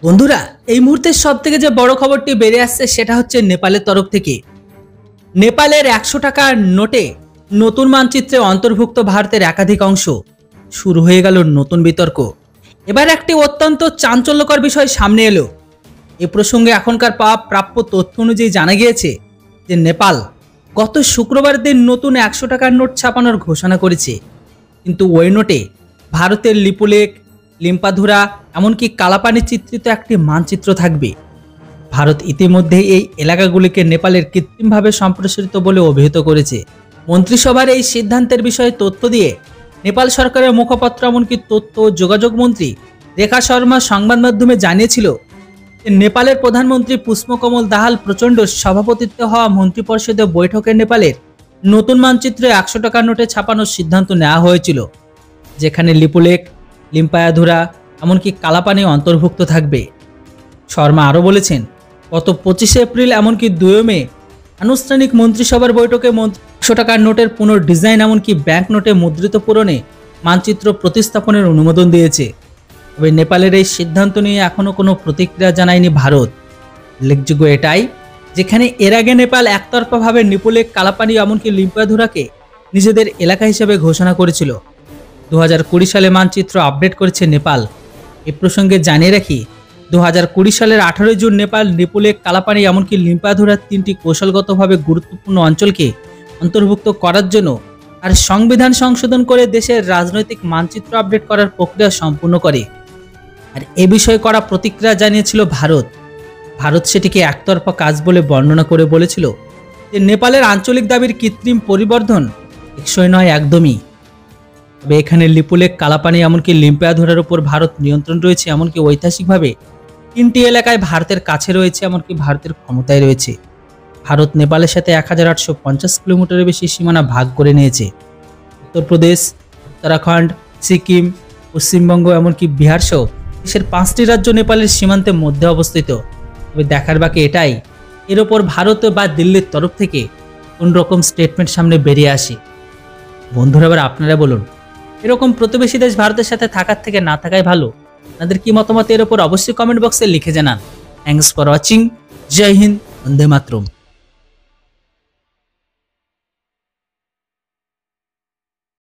বন্ধুরা, এই মুহূর্তে সবথেকে যে বড় খবরটি বেরিয়ে আসছে সেটা হচ্ছে নেপালের তরফ থেকে। নেপালের ১০০ টাকার নোটে নতুন মানচিত্রে অন্তর্ভুক্ত ভারতের একাধিক অংশ। শুরু হয়ে গেল নতুন বিতর্ক। এবার একটি অত্যন্ত চাঞ্চল্যকর বিষয় সামনে এলো। এ প্রসঙ্গে এখনকার পাওয়া প্রাপ্য তথ্য অনুযায়ী জানা গিয়েছে যে নেপাল গত শুক্রবার দিন নতুন ১০০ টাকার নোট ছাপানোর ঘোষণা করেছে। কিন্তু ওই নোটে ভারতের লিপুলেখ, লিম্পাধুরা এমনকি কালাপানি চিত্রিত একটি মানচিত্র থাকবে। ভারত ইতিমধ্যে এই এলাকাগুলিকে নেপালের কৃত্রিমভাবে সম্প্রসারিত বলে অভিহিত করেছে। মন্ত্রিসভার এই সিদ্ধান্তের বিষয়ে তথ্য দিয়ে নেপাল সরকারের মুখপাত্র এমনকি তথ্য ও যোগাযোগ মন্ত্রী রেখা শর্মা সংবাদ মাধ্যমে জানিয়েছিল যে নেপালের প্রধানমন্ত্রী পুষ্পকমল দাহাল প্রচণ্ড সভাপতিত্বে হওয়া মন্ত্রিপরিষদের বৈঠকে নেপালের নতুন মানচিত্রে ১০০ টাকার নোটে ছাপানোর সিদ্ধান্ত নেওয়া হয়েছিল, যেখানে লিপুলেখ, লিম্পায়াধুরা এমনকি কালাপানি অন্তর্ভুক্ত থাকবে। শর্মা আরও বলেছেন, গত ২৫ এপ্রিল এমনকি ২ মে আনুষ্ঠানিক মন্ত্রিসভার বৈঠকে ১০০ টাকার নোটের পুনর্ডিজাইন এমনকি ব্যাংক নোটে মুদ্রিত পূরণে মানচিত্র প্রতিস্থাপনের অনুমোদন দিয়েছে। তবে নেপালের এই সিদ্ধান্ত নিয়ে এখনও কোনো প্রতিক্রিয়া জানায়নি ভারত। উল্লেখযোগ্য এটাই, যেখানে এর আগে নেপাল একতরফাভাবে লিপুলেখ, কালাপানি এমনকি লিম্পাধুরাকে নিজেদের এলাকা হিসেবে ঘোষণা করেছিল। ২০২০ সালে মানচিত্র আপডেট করেছে নেপাল। এ প্রসঙ্গে জানিয়ে রাখি, ২০২০ সালের ১৮ জুন নেপাল লিপুলেখ, কালাপানি এমনকি লিম্পাধুরার ৩টি কৌশলগতভাবে গুরুত্বপূর্ণ অঞ্চলকে অন্তর্ভুক্ত করার জন্য আর সংবিধান সংশোধন করে দেশের রাজনৈতিক মানচিত্র আপডেট করার প্রক্রিয়া সম্পূর্ণ করে। আর এ বিষয়ে করা প্রতিক্রিয়া জানিয়েছিল ভারত। ভারত সেটিকে একতরফা কাজ বলে বর্ণনা করে বলেছিল যে নেপালের আঞ্চলিক দাবির কৃত্রিম পরিবর্ধন টেকসই নয় একদমই। তবে এখানে লিপুলেখ, কালাপানি এমনকি লিম্পাধুরার উপর ভারত নিয়ন্ত্রণ রয়েছে, এমনকি ঐতিহাসিকভাবে ৩টি এলাকায় ভারতের কাছে রয়েছে, এমনকি ভারতের ক্ষমতায় রয়েছে। ভারত নেপালের সাথে ১,৮৫০ কিলোমিটারের বেশি সীমানা ভাগ করে নিয়েছে। উত্তরপ্রদেশ, উত্তরাখণ্ড, সিকিম, পশ্চিমবঙ্গ এমনকি বিহার সহ দেশের ৫টি রাজ্য নেপালের সীমান্তের মধ্যে অবস্থিত। তবে দেখার বাকি এটাই, এর ওপর ভারত বা দিল্লির তরফ থেকে কোন রকম স্টেটমেন্ট সামনে বেরিয়ে আসে। বন্ধুরা, এবার আপনারা বলুন, এরকম প্রতিবেশী দেশ ভারতের সাথে থাকার থেকে না থাকাই ভালো? আপনাদের কি মতামত এর উপর অবশ্যই কমেন্ট বক্সে লিখে জানান। Thanks for watching. জয় হিন্দ, বন্দে মাতরম।